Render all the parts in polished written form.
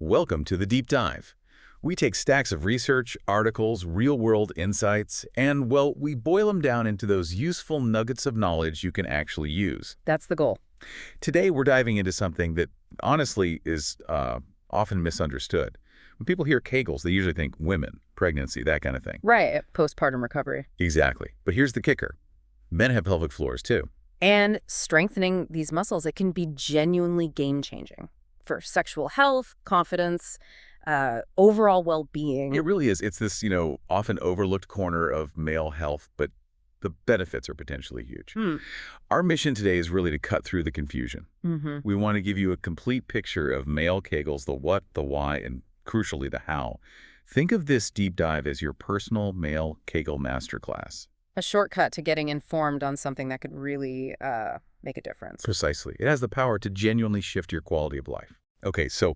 Welcome to the Deep Dive. We take stacks of research, articles, real-world insights, and, well, we boil them down into those useful nuggets of knowledge you can actually use. That's the goal. Today, we're diving into something that, honestly, is often misunderstood. When people hear Kegels, they usually think women, pregnancy, that kind of thing. Right, postpartum recovery. Exactly. But here's the kicker. Men have pelvic floors, too. And strengthening these muscles, it can be genuinely game-changing for sexual health, confidence, overall well-being. It really is. It's this, often overlooked corner of male health, but the benefits are potentially huge. Our mission today is really to cut through the confusion. We want to give you a complete picture of male Kegels, the what, the why, and crucially, the how. Think of this deep dive as your personal Male Kegel Masterclass. A shortcut to getting informed on something that could really make a difference. Precisely. It has the power to genuinely shift your quality of life. Okay, so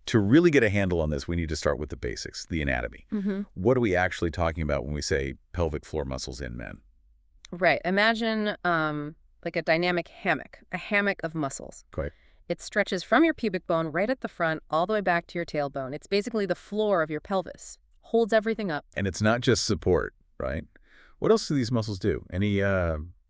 to really get a handle on this, we need to start with the basics, the anatomy. What are we actually talking about when we say pelvic floor muscles in men? Right. Imagine like a dynamic hammock, a hammock of muscles. Quite. It stretches from your pubic bone right at the front all the way back to your tailbone. It's basically the floor of your pelvis. Holds everything up. And it's not just support, right? What else do these muscles do? Any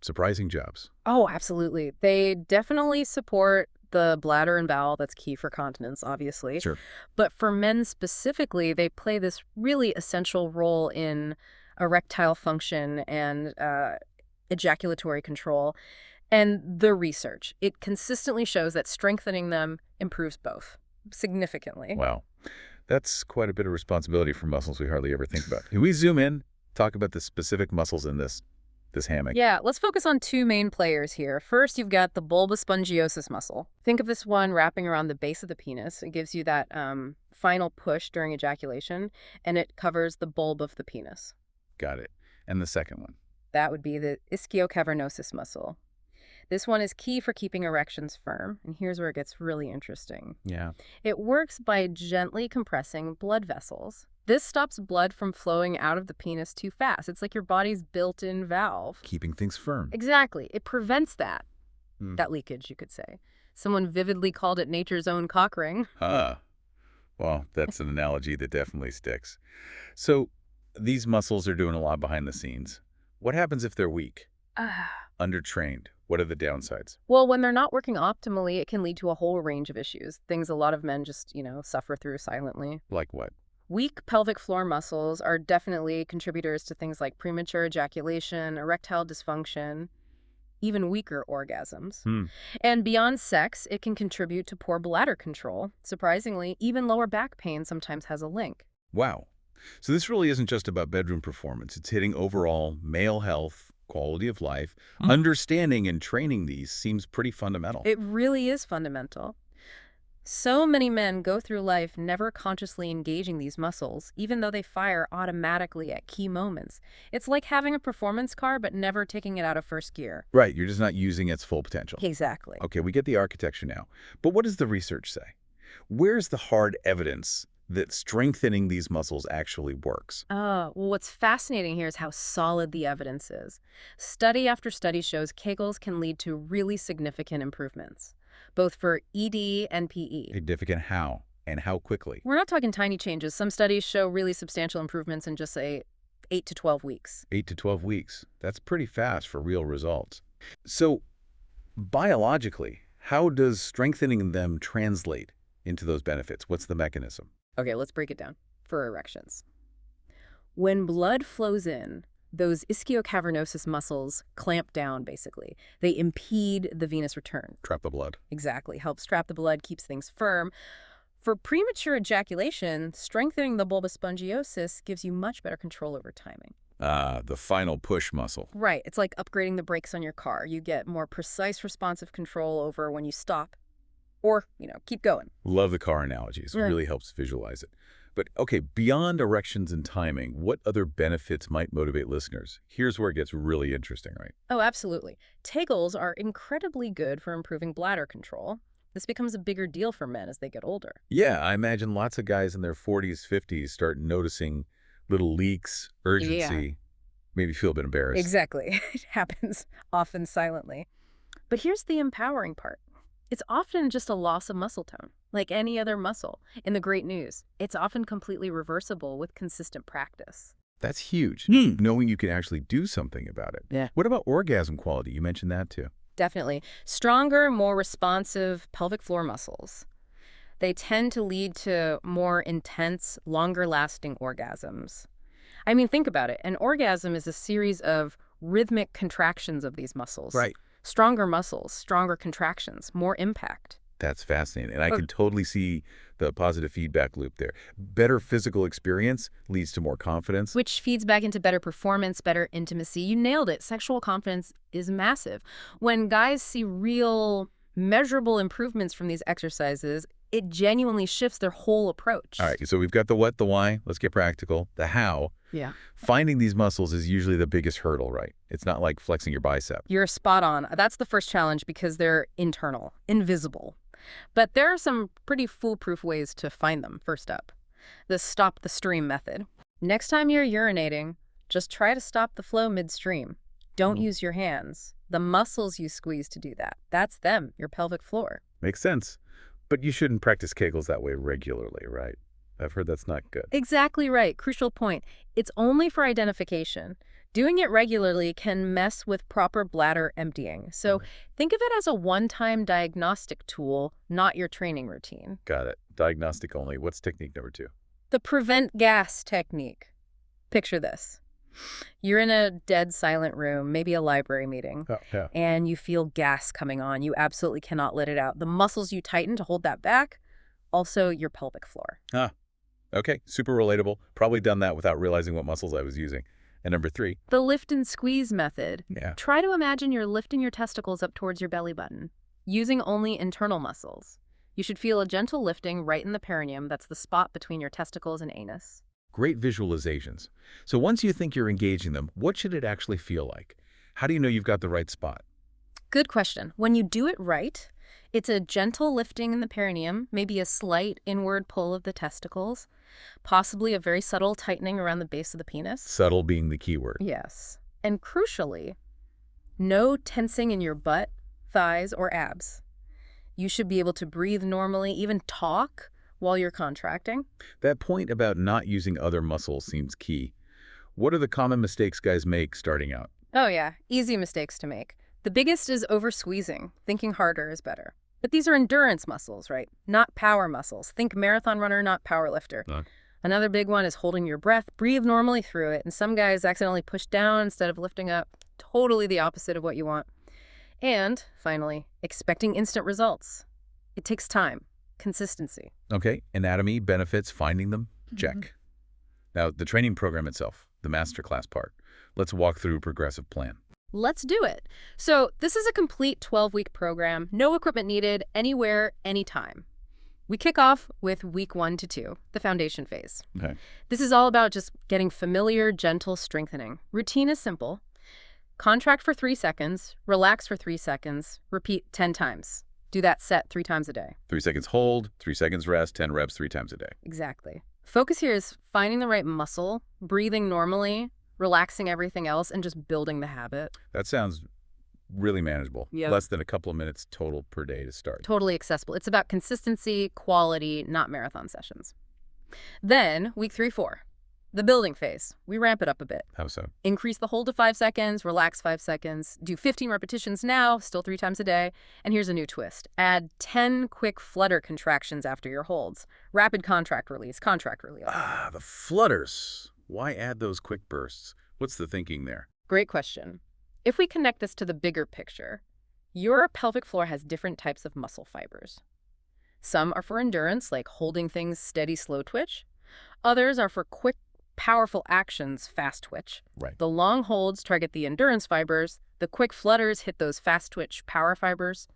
surprising jobs? Oh, absolutely. They definitely support the bladder and bowel. That's key for continence, obviously. Sure. But for men specifically, they play this really essential role in erectile function and ejaculatory control. And the research, it consistently shows that strengthening them improves both significantly. Wow. That's quite a bit of responsibility for muscles we hardly ever think about. Can we zoom in, talk about the specific muscles in this hammock? Yeah, let's focus on two main players here. First, you've got the bulbospongiosus muscle. Think of this one wrapping around the base of the penis. It gives you that final push during ejaculation, and it covers the bulb of the penis. Got it. And the second one? That would be the ischiocavernosus muscle. This one is key for keeping erections firm, and here's where it gets really interesting. Yeah. It works by gently compressing blood vessels. This stops blood from flowing out of the penis too fast. It's like your body's built-in valve. Keeping things firm. Exactly. It prevents that leakage, you could say. Someone vividly called it nature's own cock ring. Well, that's an analogy that definitely sticks. So these muscles are doing a lot behind the scenes. What happens if they're weak? Undertrained? What are the downsides? Well, when they're not working optimally, it can lead to a whole range of issues. Things a lot of men just, suffer through silently. Like what? Weak pelvic floor muscles are definitely contributors to things like premature ejaculation, erectile dysfunction, even weaker orgasms. And beyond sex, it can contribute to poor bladder control. Surprisingly, even lower back pain sometimes has a link. Wow. So this really isn't just about bedroom performance. It's hitting overall male health, quality of life. Understanding and training these seems pretty fundamental. It really is fundamental. So many men go through life never consciously engaging these muscles, even though they fire automatically at key moments. It's like having a performance car, but never taking it out of first gear. Right, you're just not using its full potential. Exactly. Okay, we get the architecture now. But what does the research say? Where's the hard evidence that strengthening these muscles actually works? Well, what's fascinating here is how solid the evidence is. Study after study shows Kegels can lead to really significant improvements, both for ED and PE. Significant how? And how quickly? We're not talking tiny changes. Some studies show really substantial improvements in just, say, 8 to 12 weeks. 8 to 12 weeks. That's pretty fast for real results. So, biologically, how does strengthening them translate into those benefits? What's the mechanism? Okay, let's break it down for erections. When blood flows in, those ischiocavernosus muscles clamp down, basically. They impede the venous return. Trap the blood. Exactly. Helps trap the blood, keeps things firm. For premature ejaculation, strengthening the bulbospongiosus gives you much better control over timing. The final push muscle. Right. It's like upgrading the brakes on your car. You get more precise responsive control over when you stop or, keep going. Love the car analogies. It really helps visualize it. But, okay, beyond erections and timing, what other benefits might motivate listeners? Here's where it gets really interesting, right? Oh, absolutely. Kegels are incredibly good for improving bladder control. This becomes a bigger deal for men as they get older. Yeah, I imagine lots of guys in their 40s, 50s start noticing little leaks, urgency, maybe feel a bit embarrassed. Exactly. It happens often silently. But here's the empowering part. It's often just a loss of muscle tone, like any other muscle. And the great news, it's often completely reversible with consistent practice. That's huge, knowing you can actually do something about it. Yeah. What about orgasm quality? You mentioned that too. Definitely. Stronger, more responsive pelvic floor muscles. They tend to lead to more intense, longer-lasting orgasms. I mean, think about it. An orgasm is a series of rhythmic contractions of these muscles. Right. Stronger muscles, stronger contractions, more impact. That's fascinating. And I can totally see the positive feedback loop there. Better physical experience leads to more confidence. Which feeds back into better performance, better intimacy. You nailed it. Sexual confidence is massive. When guys see real, measurable improvements from these exercises, it genuinely shifts their whole approach. All right, so we've got the what, the why. Let's get practical. The how. Yeah. Finding these muscles is usually the biggest hurdle, right? It's not like flexing your bicep. You're spot on. That's the first challenge because they're internal, invisible. But there are some pretty foolproof ways to find them. First up, the stop the stream method. Next time you're urinating, just try to stop the flow midstream. Don't use your hands. The muscles you squeeze to do that, that's them, your pelvic floor. Makes sense. But you shouldn't practice Kegels that way regularly, right? I've heard that's not good. Exactly right. Crucial point. It's only for identification. Doing it regularly can mess with proper bladder emptying. So think of it as a one-time diagnostic tool, not your training routine. Got it. Diagnostic only. What's technique number 2? The prevent gas technique. Picture this. You're in a dead silent room, maybe a library meeting, and you feel gas coming on. You absolutely cannot let it out. The muscles you tighten to hold that back, also your pelvic floor. Okay. Super relatable. Probably done that without realizing what muscles I was using. And number 3. The lift and squeeze method. Yeah. Try to imagine you're lifting your testicles up towards your belly button, using only internal muscles. You should feel a gentle lifting right in the perineum. That's the spot between your testicles and anus. Great visualizations. So once you think you're engaging them, what should it actually feel like? How do you know you've got the right spot? Good question. When you do it right, it's a gentle lifting in the perineum, maybe a slight inward pull of the testicles, possibly a very subtle tightening around the base of the penis. Subtle being the key word. Yes. And crucially, no tensing in your butt, thighs, or abs. You should be able to breathe normally, even talk while you're contracting. That point about not using other muscles seems key. What are the common mistakes guys make starting out? Oh yeah, easy mistakes to make. The biggest is over-squeezing, thinking harder is better. But these are endurance muscles, right? Not power muscles. Think marathon runner, not power lifter. Another big one is holding your breath. Breathe normally through it. And some guys accidentally push down instead of lifting up. Totally the opposite of what you want. And finally, expecting instant results. It takes time. Consistency. Okay, anatomy, benefits, finding them, check. Now, the training program itself, the masterclass part. Let's walk through a progressive plan. Let's do it. So this is a complete 12-week program, no equipment needed, anywhere, anytime. We kick off with week 1 to 2, the foundation phase. Okay. This is all about just getting familiar, gentle strengthening. Routine is simple. Contract for 3 seconds, relax for 3 seconds, repeat 10 times. Do that set 3 times a day. 3 seconds hold, 3 seconds rest, 10 reps 3 times a day. Exactly. Focus here is finding the right muscle, breathing normally, relaxing everything else, and just building the habit. That sounds really manageable. Yep. Less than a couple of minutes total per day to start. Totally accessible. It's about consistency, quality, not marathon sessions. Then, week 3-4, the building phase. We ramp it up a bit. How so? Increase the hold to 5 seconds, relax 5 seconds, do 15 repetitions now, still 3 times a day. And here's a new twist. Add 10 quick flutter contractions after your holds. Rapid contract release, contract release. The flutters. Why add those quick bursts? What's the thinking there? Great question. If we connect this to the bigger picture, your pelvic floor has different types of muscle fibers. Some are for endurance, like holding things steady, slow twitch. Others are for quick, powerful actions, fast twitch. Right. The long holds target the endurance fibers. The quick flutters hit those fast twitch power fibers.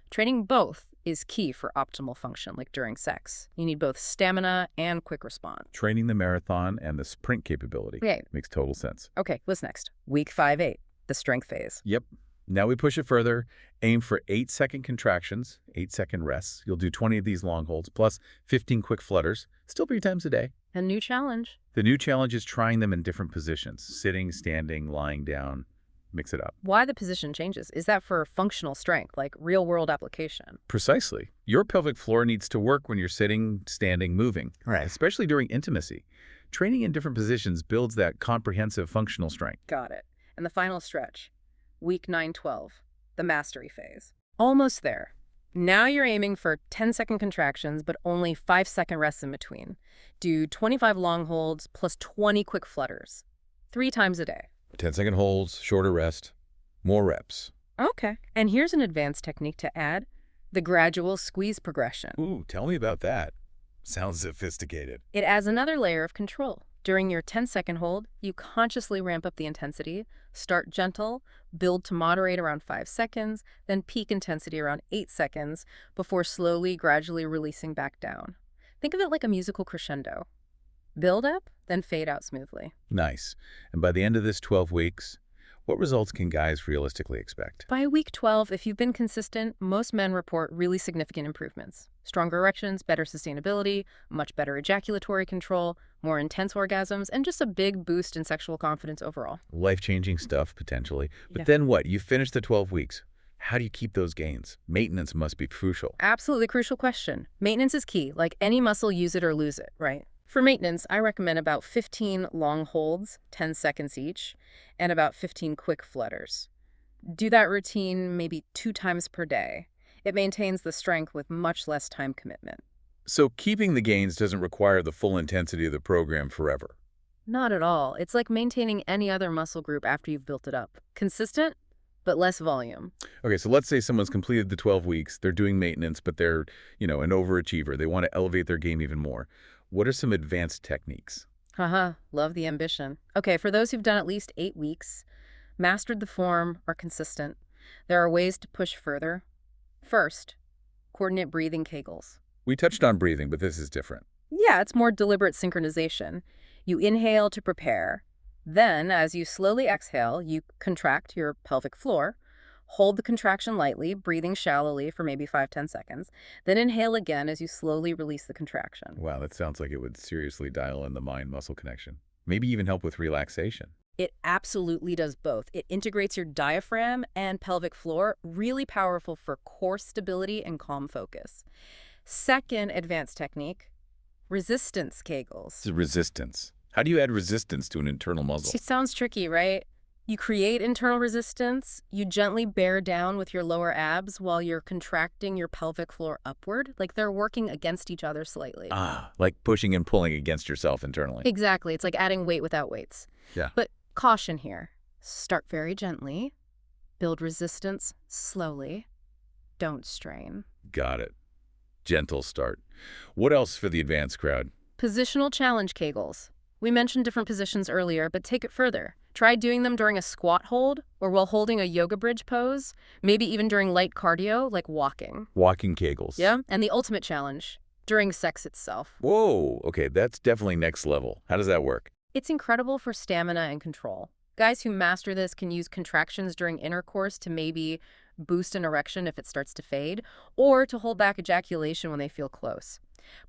Training both is key for optimal function, like during sex. You need both stamina and quick response. Training the marathon and the sprint capability. Right. Makes total sense. Okay, what's next? Week 5-8, the strength phase. Yep. Now we push it further. Aim for 8-second contractions, 8-second rests. You'll do 20 of these long holds, plus 15 quick flutters, still 3 times a day. A new challenge. The new challenge is trying them in different positions, sitting, standing, lying down. mix it up. Why the position changes? Is that for functional strength, like real-world application? Precisely. Your pelvic floor needs to work when you're sitting, standing, moving, Right. especially during intimacy. Training in different positions builds that comprehensive functional strength. Got it. And the final stretch, week 9-12, the mastery phase. Almost there. Now you're aiming for 10-second contractions, but only 5-second rests in between. Do 25 long holds plus 20 quick flutters, 3 times a day. 10-second holds, shorter rest, more reps. Okay. And here's an advanced technique to add, the gradual squeeze progression. Ooh, tell me about that. Sounds sophisticated. It adds another layer of control. During your 10-second hold, you consciously ramp up the intensity, start gentle, build to moderate around 5 seconds, then peak intensity around 8 seconds, before slowly, gradually releasing back down. Think of it like a musical crescendo. Build up, then fade out smoothly. Nice. And by the end of this 12 weeks, what results can guys realistically expect? By week 12, if you've been consistent, most men report really significant improvements. Stronger erections, better sustainability, much better ejaculatory control, more intense orgasms, and just a big boost in sexual confidence overall. Life-changing stuff, potentially. But Yeah. then what? You finish the 12 weeks. How do you keep those gains? Maintenance must be crucial. Absolutely crucial question. Maintenance is key. Like any muscle, use it or lose it, right? For maintenance, I recommend about 15 long holds, 10 seconds each, and about 15 quick flutters. Do that routine maybe 2 times per day. It maintains the strength with much less time commitment. So keeping the gains doesn't require the full intensity of the program forever. Not at all. It's like maintaining any other muscle group after you've built it up. Consistent, but less volume. Okay, so let's say someone's completed the 12 weeks. They're doing maintenance, but they're, an overachiever. They want to elevate their game even more. What are some advanced techniques? Haha, love the ambition. Okay, for those who've done at least 8 weeks, mastered the form, are consistent, there are ways to push further. First, coordinate breathing Kegels. We touched on breathing, but this is different. Yeah, it's more deliberate synchronization. You inhale to prepare. Then, as you slowly exhale, you contract your pelvic floor. Hold the contraction lightly, breathing shallowly for maybe 5-10 seconds. Then inhale again as you slowly release the contraction. Wow, that sounds like it would seriously dial in the mind-muscle connection. Maybe even help with relaxation. It absolutely does both. It integrates your diaphragm and pelvic floor, really powerful for core stability and calm focus. Second advanced technique, resistance Kegels. Resistance. How do you add resistance to an internal muscle? It sounds tricky, right? You create internal resistance, you gently bear down with your lower abs while you're contracting your pelvic floor upward, like they're working against each other slightly. Ah, like pushing and pulling against yourself internally. Exactly. It's like adding weight without weights. Yeah. But caution here. Start very gently. Build resistance slowly. Don't strain. Got it. Gentle start. What else for the advanced crowd? Positional challenge Kegels. We mentioned different positions earlier, but take it further. Try doing them during a squat hold or while holding a yoga bridge pose, maybe even during light cardio like walking. Walking Kegels. Yeah, and the ultimate challenge, during sex itself. Whoa, okay, that's definitely next level. How does that work? It's incredible for stamina and control. Guys who master this can use contractions during intercourse to maybe boost an erection if it starts to fade, or to hold back ejaculation when they feel close.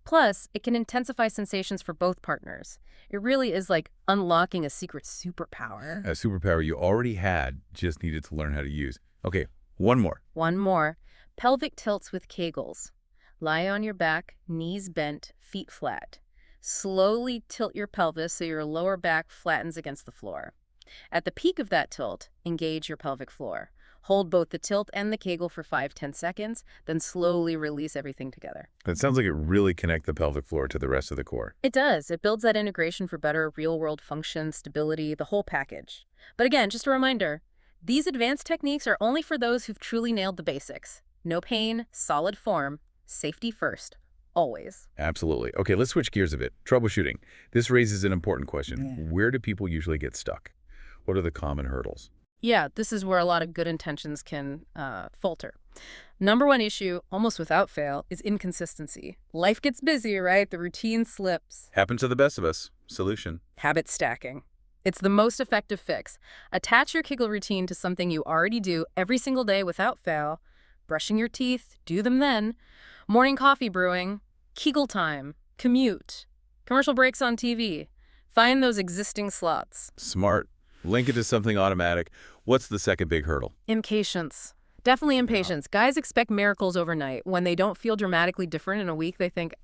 Plus, it can intensify sensations for both partners. It really is like unlocking a secret superpower. A superpower you already had, just needed to learn how to use. Okay, one more. One more. Pelvic tilts with Kegels. Lie on your back, knees bent, feet flat. Slowly tilt your pelvis so your lower back flattens against the floor. At the peak of that tilt, engage your pelvic floor. Hold both the tilt and the Kegel for 5-10 seconds, then slowly release everything together. That sounds like it really connects the pelvic floor to the rest of the core. It does. It builds that integration for better real-world function, stability, the whole package. But again, just a reminder, these advanced techniques are only for those who've truly nailed the basics. No pain, solid form, safety first, always. Absolutely. Okay, let's switch gears a bit. Troubleshooting. This raises an important question. Where do people usually get stuck? What are the common hurdles? Yeah, this is where a lot of good intentions can falter. Number one issue, almost without fail, is inconsistency. Life gets busy, right? The routine slips. Happens to the best of us. Solution. Habit stacking. It's the most effective fix. Attach your Kegel routine to something you already do every single day without fail. Brushing your teeth, do them then. Morning coffee brewing, Kegel time, commute, commercial breaks on TV. Find those existing slots. Smart. Link it to something automatic. What's the second big hurdle? Impatience. Definitely impatience. Guys expect miracles overnight. When they don't feel dramatically different in a week, they think,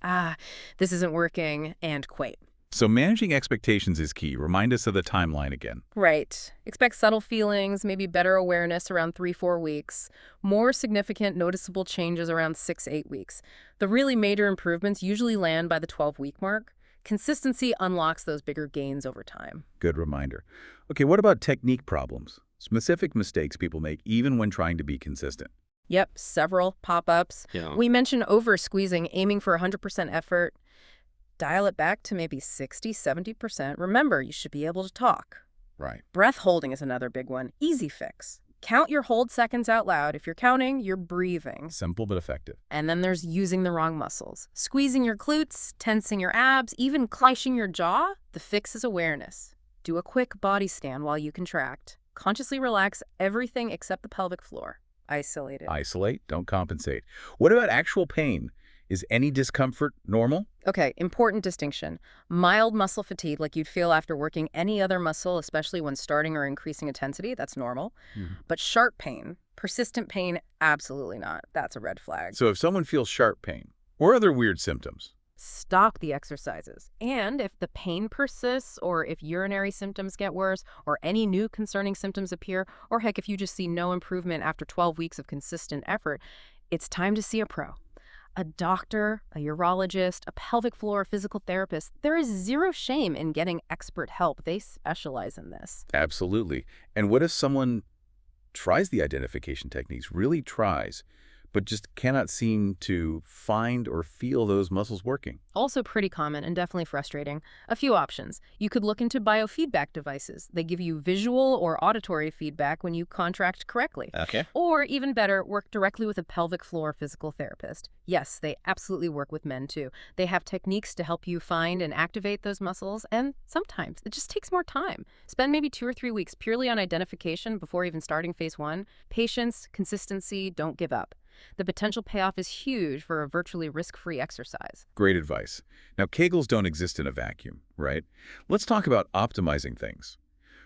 this isn't working, and quit. So managing expectations is key. Remind us of the timeline again. Right. Expect subtle feelings, maybe better awareness around 3-4 weeks. More significant, noticeable changes around 6-8 weeks. The really major improvements usually land by the 12-week mark. Consistency unlocks those bigger gains over time. Good reminder. Okay, what about technique problems? Specific mistakes people make even when trying to be consistent. Yep, several pop-ups. Yeah. We mentioned over-squeezing, aiming for 100% effort. Dial it back to maybe 60-70%. Remember, you should be able to talk. Right. Breath holding is another big one. Easy fix. Count your hold seconds out loud. If you're counting, you're breathing. Simple but effective. And then there's using the wrong muscles. Squeezing your glutes, tensing your abs, even clenching your jaw. The fix is awareness. Do a quick body scan while you contract. Consciously relax everything except the pelvic floor. Isolate it. Isolate, don't compensate. What about actual pain? Is any discomfort normal? Okay, important distinction. Mild muscle fatigue, like you'd feel after working any other muscle, especially when starting or increasing intensity, that's normal. But sharp pain, persistent pain, absolutely not. That's a red flag. So if someone feels sharp pain or other weird symptoms, Stop the exercises. And if the pain persists, or if urinary symptoms get worse, or any new concerning symptoms appear, or heck, if you just see no improvement after 12 weeks of consistent effort, it's time to see a pro. A doctor, a urologist, a pelvic floor physical therapist. There is zero shame in getting expert help. They specialize in this. absolutely. And what if someone tries the identification techniques, really tries, but just cannot seem to find or feel those muscles working? Also pretty common and definitely frustrating. A few options. You could look into biofeedback devices. They give you visual or auditory feedback when you contract correctly. Okay. Or even better, work directly with a pelvic floor physical therapist. Yes, they absolutely work with men too. They have techniques to help you find and activate those muscles, and sometimes it just takes more time. Spend maybe 2 or 3 weeks purely on identification before even starting phase 1. Patience, consistency, don't give up. The potential payoff is huge for a virtually risk-free exercise. Great advice. Now, Kegels don't exist in a vacuum, right? Let's talk about optimizing things.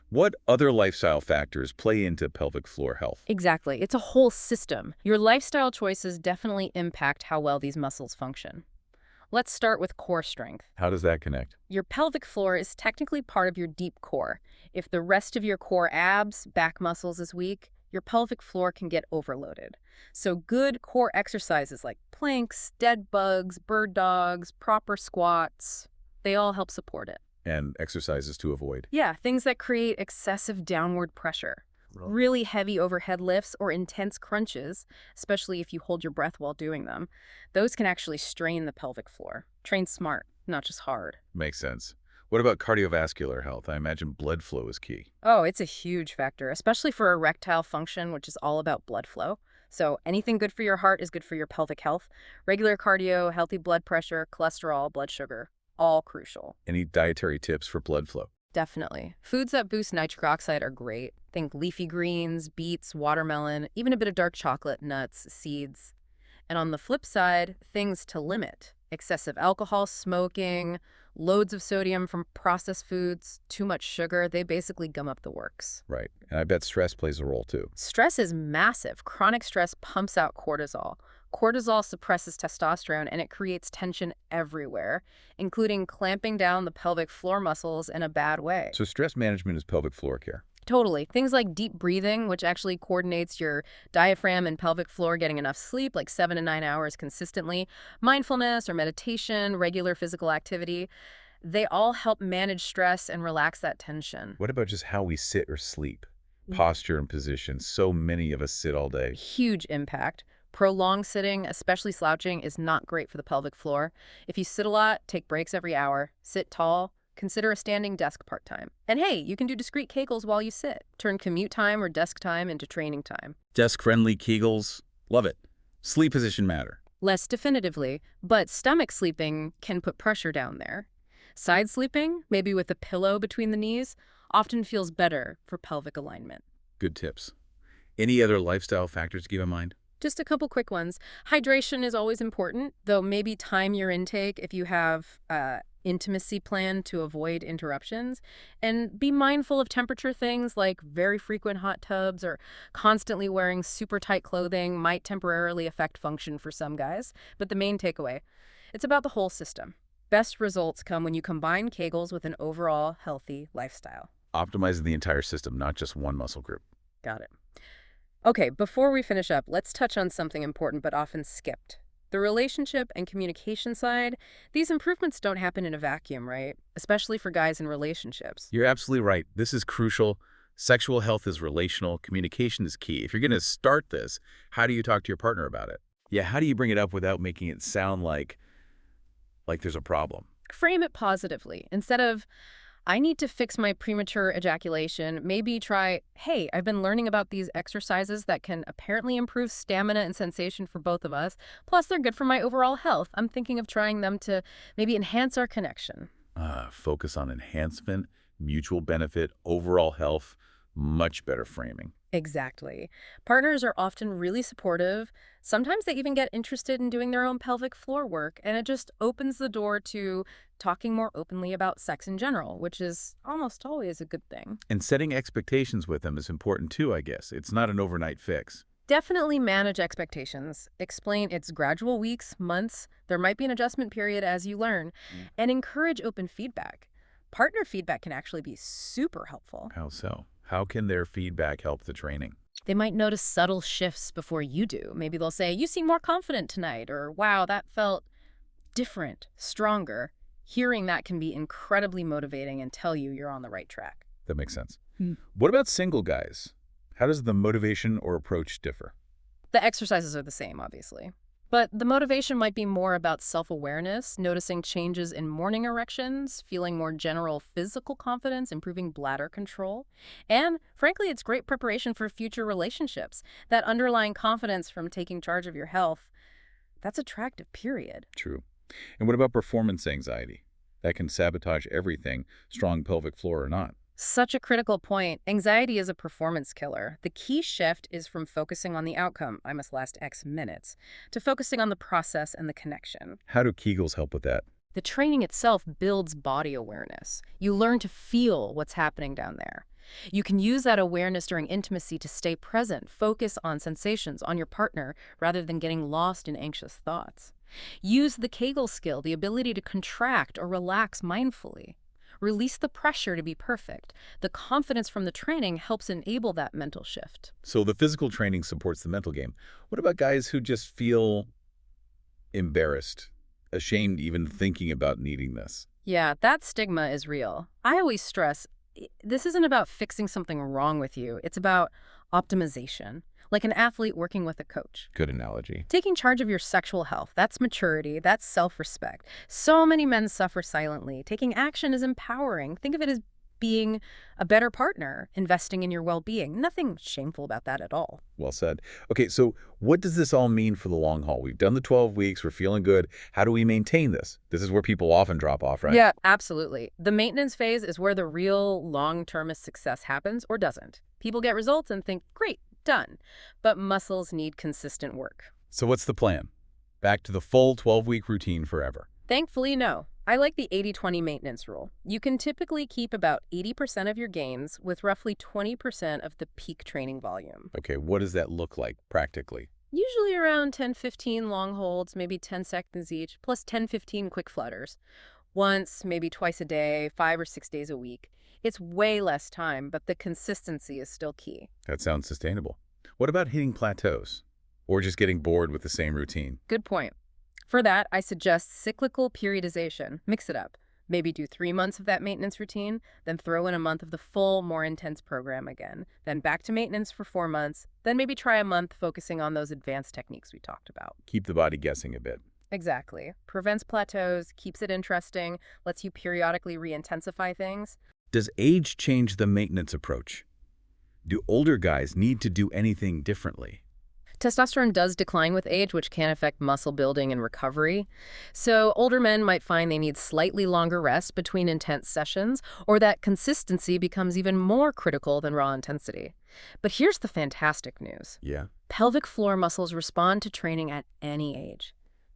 What other lifestyle factors play into pelvic floor health? Exactly. It's a whole system. Your lifestyle choices definitely impact how well these muscles function. Let's start with core strength. How does that connect? Your pelvic floor is technically part of your deep core. If the rest of your core abs, back muscles is weak, your pelvic floor can get overloaded. So good core exercises like planks, dead bugs, bird dogs, proper squats, they all help support it. And exercises to avoid. Yeah, things that create excessive downward pressure. Really heavy overhead lifts or intense crunches, especially if you hold your breath while doing them, those can actually strain the pelvic floor. Train smart, not just hard. Makes sense. What about cardiovascular health? I imagine blood flow is key. Oh, it's a huge factor, especially for erectile function, which is all about blood flow. So anything good for your heart is good for your pelvic health. Regular cardio, healthy blood pressure, cholesterol, blood sugar, all crucial. Any dietary tips for blood flow? Definitely. Foods that boost nitric oxide are great. Think leafy greens, beets, watermelon, even a bit of dark chocolate, nuts, seeds. And on the flip side, things to limit. Excessive alcohol, smoking, loads of sodium from processed foods, too much sugar, they basically gum up the works. Right. And I bet stress plays a role too. Stress is massive. Chronic stress pumps out cortisol. Cortisol suppresses testosterone and it creates tension everywhere, including clamping down the pelvic floor muscles in a bad way. So stress management is pelvic floor care. Totally. Things like deep breathing, which actually coordinates your diaphragm and pelvic floor, getting enough sleep, like 7 to 9 hours consistently, mindfulness or meditation, regular physical activity, they all help manage stress and relax that tension. What about just how we sit or sleep? Posture and position. So many of us sit all day. Huge impact. Prolonged sitting, especially slouching, is not great for the pelvic floor. If you sit a lot, take breaks every hour, sit tall, consider a standing desk part-time. And hey, you can do discrete Kegels while you sit. Turn commute time or desk time into training time. Desk-friendly Kegels. Love it. Sleep position matter. Less definitively, but stomach sleeping can put pressure down there. Side sleeping, maybe with a pillow between the knees, often feels better for pelvic alignment. Good tips. Any other lifestyle factors to keep in mind? Just a couple quick ones. Hydration is always important, though maybe time your intake if you have intimacy plan to avoid interruptions, and be mindful of temperature things like very frequent hot tubs or constantly wearing super tight clothing might temporarily affect function for some guys. But the main takeaway, it's about the whole system. Best results come when you combine Kegels with an overall healthy lifestyle. Optimizing the entire system, not just one muscle group. Got it. Okay, before we finish up, let's touch on something important but often skipped. The relationship and communication side, these improvements don't happen in a vacuum, right? Especially for guys in relationships. You're absolutely right. This is crucial. Sexual health is relational. Communication is key. If you're going to start this, how do you talk to your partner about it? Yeah, how do you bring it up without making it sound like there's a problem? Frame it positively. Instead of, I need to fix my premature ejaculation, maybe try, hey, I've been learning about these exercises that can apparently improve stamina and sensation for both of us. Plus, they're good for my overall health. I'm thinking of trying them to maybe enhance our connection. Focus on enhancement, mutual benefit, overall health, much better framing. Exactly. Partners are often really supportive. Sometimes they even get interested in doing their own pelvic floor work, and it just opens the door to talking more openly about sex in general, which is almost always a good thing. And setting expectations with them is important too, I guess. It's not an overnight fix. Definitely manage expectations. Explain it's gradual weeks, months. There might be an adjustment period as you learn, and encourage open feedback. Partner feedback can actually be super helpful. How so? How can their feedback help the training? They might notice subtle shifts before you do. Maybe they'll say, you seem more confident tonight, or wow, that felt different, stronger. Hearing that can be incredibly motivating and tell you you're on the right track. That makes sense. What about single guys? How does the motivation or approach differ? The exercises are the same, obviously. But the motivation might be more about self-awareness, noticing changes in morning erections, feeling more general physical confidence, improving bladder control. And, frankly, it's great preparation for future relationships. That underlying confidence from taking charge of your health, that's attractive, period. True. And what about performance anxiety? That can sabotage everything, strong pelvic floor or not. Such a critical point. Anxiety is a performance killer. The key shift is from focusing on the outcome, I must last X minutes, to focusing on the process and the connection. How do Kegels help with that? The training itself builds body awareness. You learn to feel what's happening down there. You can use that awareness during intimacy to stay present, focus on sensations, on your partner, rather than getting lost in anxious thoughts. Use the Kegel skill, the ability to contract or relax mindfully. Release the pressure to be perfect. The confidence from the training helps enable that mental shift. So the physical training supports the mental game. What about guys who just feel embarrassed, ashamed even thinking about needing this? Yeah, that stigma is real. I always stress, this isn't about fixing something wrong with you. It's about optimization, like an athlete working with a coach. Good analogy. Taking charge of your sexual health, that's maturity, that's self-respect. So many men suffer silently. Taking action is empowering. Think of it as being a better partner, investing in your well-being. Nothing shameful about that at all. Well said. Okay, so what does this all mean for the long haul? We've done the 12 weeks, we're feeling good. How do we maintain this? This is where people often drop off, right? Yeah, absolutely. The maintenance phase is where the real long-termist success happens or doesn't. People get results and think, great, done. But muscles need consistent work. So what's the plan? Back to the full 12-week routine forever? Thankfully, no. I like the 80-20 maintenance rule. You can typically keep about 80% of your gains with roughly 20% of the peak training volume. Okay, what does that look like practically? Usually around 10-15 long holds, maybe 10 seconds each, plus 10-15 quick flutters. Once, maybe twice a day, 5 or 6 days a week. It's way less time, but the consistency is still key. That sounds sustainable. What about hitting plateaus? Or just getting bored with the same routine? Good point. For that, I suggest cyclical periodization. Mix it up. Maybe do 3 months of that maintenance routine, then throw in a month of the full, more intense program again. Then back to maintenance for 4 months, then maybe try a month focusing on those advanced techniques we talked about. Keep the body guessing a bit. Exactly. Prevents plateaus, keeps it interesting, lets you periodically re-intensify things. Does age change the maintenance approach? Do older guys need to do anything differently? Testosterone does decline with age, which can affect muscle building and recovery. So older men might find they need slightly longer rest between intense sessions, or that consistency becomes even more critical than raw intensity. But here's the fantastic news. Yeah. Pelvic floor muscles respond to training at any age.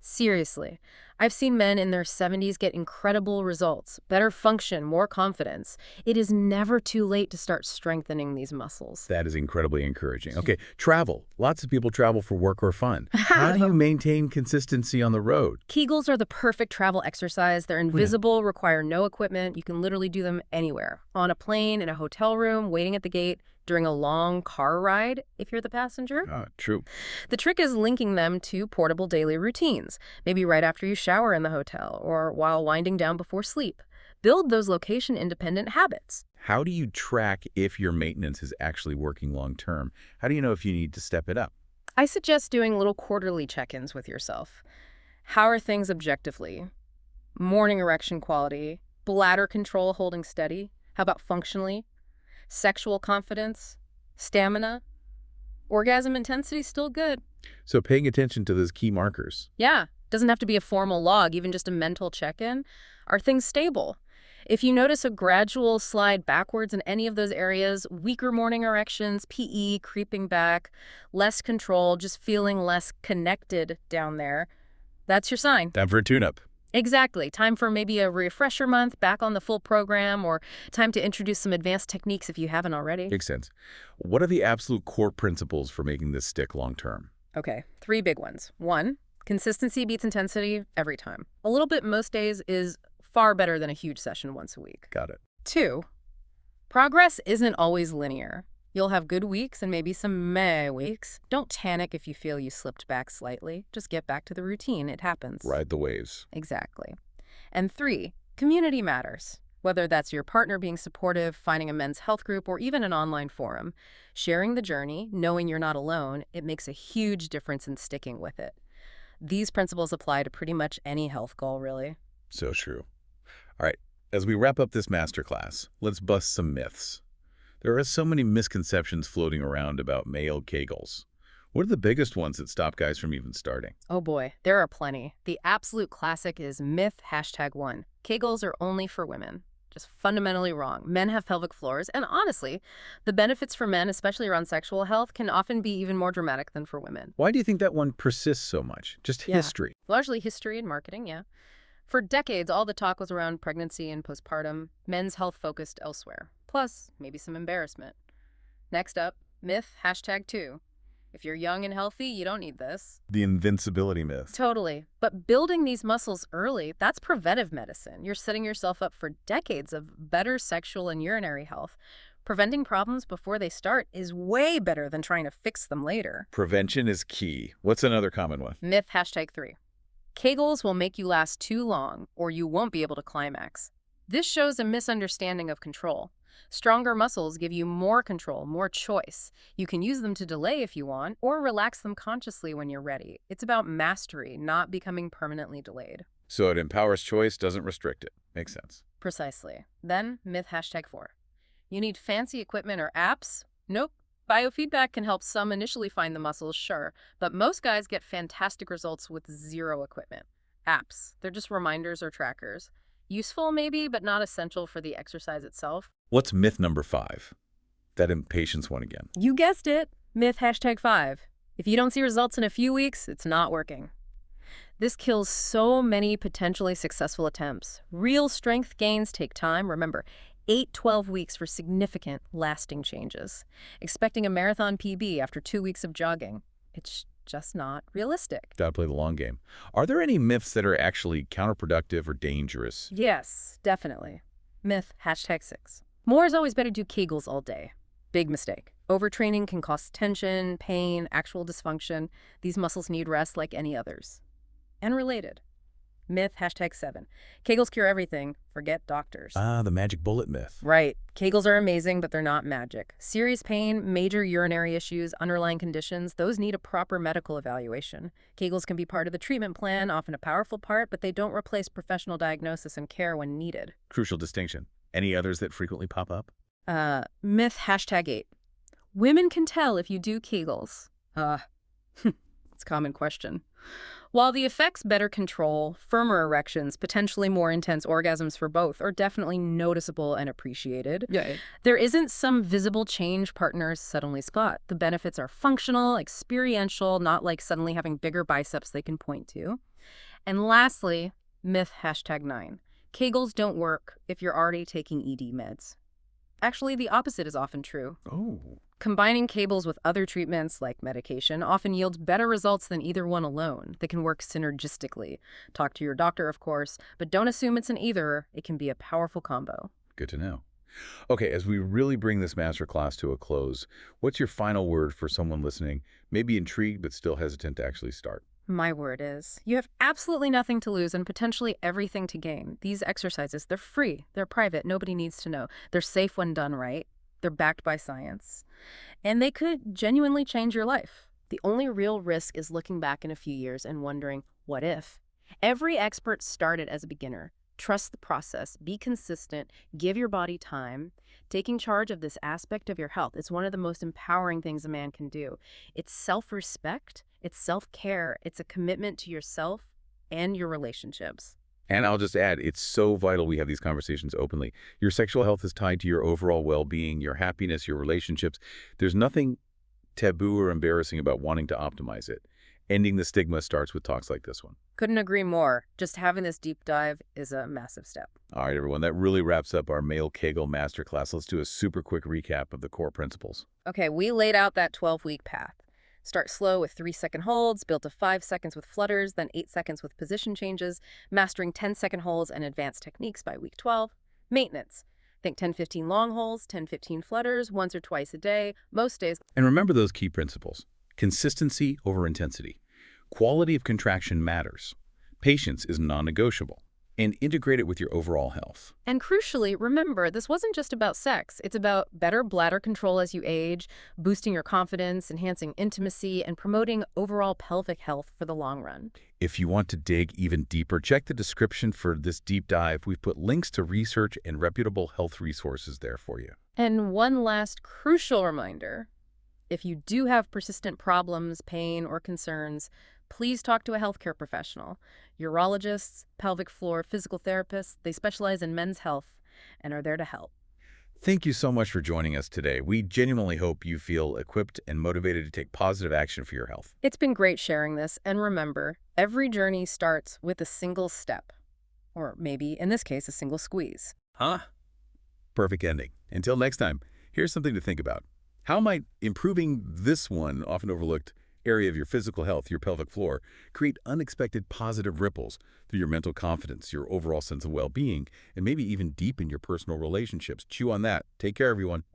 Seriously. I've seen men in their 70s get incredible results, better function, more confidence. It is never too late to start strengthening these muscles. That is incredibly encouraging. Okay, travel. Lots of people travel for work or fun. How do you maintain consistency on the road? Kegels are the perfect travel exercise. They're invisible, require no equipment. You can literally do them anywhere. On a plane, in a hotel room, waiting at the gate, during a long car ride, if you're the passenger. True. The trick is linking them to portable daily routines, maybe right after you shower in the hotel or while winding down before sleep. Build those location-independent habits. How do you track if your maintenance is actually working long-term? How do you know if you need to step it up? I suggest doing little quarterly check-ins with yourself. How are things objectively? Morning erection quality, bladder control holding steady. How about functionally? Sexual confidence, stamina, orgasm intensity still good. So paying attention to those key markers. Yeah, doesn't have to be a formal log, even just a mental check-in. Are things stable? If you notice a gradual slide backwards in any of those areas, weaker morning erections, PE creeping back, less control, just feeling less connected down there, that's your sign. Time for a tune-up. Exactly. Time for maybe a refresher month, back on the full program, or time to introduce some advanced techniques if you haven't already. Makes sense. What are the absolute core principles for making this stick long-term? Okay, 3 big ones. 1, consistency beats intensity every time. A little bit most days is far better than a huge session once a week. Got it. 2, progress isn't always linear. You'll have good weeks and maybe some meh weeks. Don't panic if you feel you slipped back slightly. Just get back to the routine. It happens. Ride the waves. Exactly. And 3, community matters. Whether that's your partner being supportive, finding a men's health group, or even an online forum. Sharing the journey, knowing you're not alone, it makes a huge difference in sticking with it. These principles apply to pretty much any health goal, really. So true. All right, as we wrap up this masterclass, let's bust some myths. There are so many misconceptions floating around about male Kegels. What are the biggest ones that stop guys from even starting? Oh boy, there are plenty. The absolute classic is myth #1. Kegels are only for women. Just fundamentally wrong. Men have pelvic floors, and honestly, the benefits for men, especially around sexual health, can often be even more dramatic than for women. Why do you think that one persists so much? Just history. Largely history and marketing, yeah. For decades, all the talk was around pregnancy and postpartum, men's health focused elsewhere. Plus, maybe some embarrassment. Next up, myth #2. If you're young and healthy, you don't need this. The invincibility myth. Totally. But building these muscles early, that's preventive medicine. You're setting yourself up for decades of better sexual and urinary health. Preventing problems before they start is way better than trying to fix them later. Prevention is key. What's another common one? Myth #3. Kegels will make you last too long, or you won't be able to climax. This shows a misunderstanding of control. Stronger muscles give you more control, more choice. You can use them to delay if you want, or relax them consciously when you're ready. It's about mastery, not becoming permanently delayed. So it empowers choice, doesn't restrict it. Makes sense. Precisely. Then, myth #4. You need fancy equipment or apps? Nope. Biofeedback can help some initially find the muscles, sure, but most guys get fantastic results with zero equipment. Apps, they're just reminders or trackers. Useful maybe, but not essential for the exercise itself. What's myth #5? That impatience one again. You guessed it. Myth #5. If you don't see results in a few weeks, it's not working. This kills so many potentially successful attempts. Real strength gains take time. Remember, 8-12 weeks for significant, lasting changes. Expecting a marathon PB after 2 weeks of jogging, it's just not realistic. Gotta play the long game. Are there any myths that are actually counterproductive or dangerous? Yes, definitely. Myth #6. More is always better. Do Kegels all day. Big mistake. Overtraining can cause tension, pain, actual dysfunction. These muscles need rest like any others. And related. Myth #7. Kegels cure everything. Forget doctors. The magic bullet myth. Right. Kegels are amazing, but they're not magic. Serious pain, major urinary issues, underlying conditions, those need a proper medical evaluation. Kegels can be part of the treatment plan, often a powerful part, but they don't replace professional diagnosis and care when needed. Crucial distinction. Any others that frequently pop up? Myth #8. Women can tell if you do Kegels. It's a common question. While the effects better control, firmer erections, potentially more intense orgasms for both are definitely noticeable and appreciated, there isn't some visible change partners suddenly spot. The benefits are functional, experiential, not like suddenly having bigger biceps they can point to. And lastly, myth #9. Kegels don't work if you're already taking ED meds. Actually, the opposite is often true. Oh. Combining Kegels with other treatments like medication often yields better results than either one alone. They can work synergistically. Talk to your doctor, of course, but don't assume it's an either. It can be a powerful combo. Good to know. Okay, as we really bring this masterclass to a close, what's your final word for someone listening, maybe intrigued but still hesitant to actually start? My word is, you have absolutely nothing to lose and potentially everything to gain. These exercises, they're free, they're private, nobody needs to know. They're safe when done right, they're backed by science, and they could genuinely change your life. The only real risk is looking back in a few years and wondering, what if? Every expert started as a beginner. Trust the process, be consistent, give your body time. Taking charge of this aspect of your health is one of the most empowering things a man can do. It's self-respect, it's self-care, it's a commitment to yourself and your relationships. And I'll just add, it's so vital we have these conversations openly. Your sexual health is tied to your overall well-being, your happiness, your relationships. There's nothing taboo or embarrassing about wanting to optimize it. Ending the stigma starts with talks like this one. Couldn't agree more. Just having this deep dive is a massive step. All right, everyone, that really wraps up our Male Kegel Masterclass. Let's do a super quick recap of the core principles. Okay, we laid out that 12-week path. Start slow with 3-second holds, build to 5 seconds with flutters, then 8 seconds with position changes, mastering 10-second holds and advanced techniques by week 12. Maintenance. Think 10-15 long holds, 10-15 flutters, once or twice a day, most days. And remember those key principles. Consistency over intensity. Quality of contraction matters. Patience is non-negotiable. And integrate it with your overall health. And crucially, remember, this wasn't just about sex. It's about better bladder control as you age, boosting your confidence, enhancing intimacy, and promoting overall pelvic health for the long run. If you want to dig even deeper, check the description for this deep dive. We've put links to research and reputable health resources there for you. And one last crucial reminder. If you do have persistent problems, pain, or concerns, please talk to a healthcare professional. Urologists, pelvic floor physical therapists, they specialize in men's health and are there to help. Thank you so much for joining us today. We genuinely hope you feel equipped and motivated to take positive action for your health. It's been great sharing this, and remember, every journey starts with a single step. Or maybe, in this case, a single squeeze. Huh? Perfect ending. Until next time, here's something to think about. How might improving this one, often overlooked, area of your physical health, your pelvic floor, create unexpected positive ripples through your mental confidence, your overall sense of well-being, and maybe even deepen your personal relationships? Chew on that. Take care, everyone.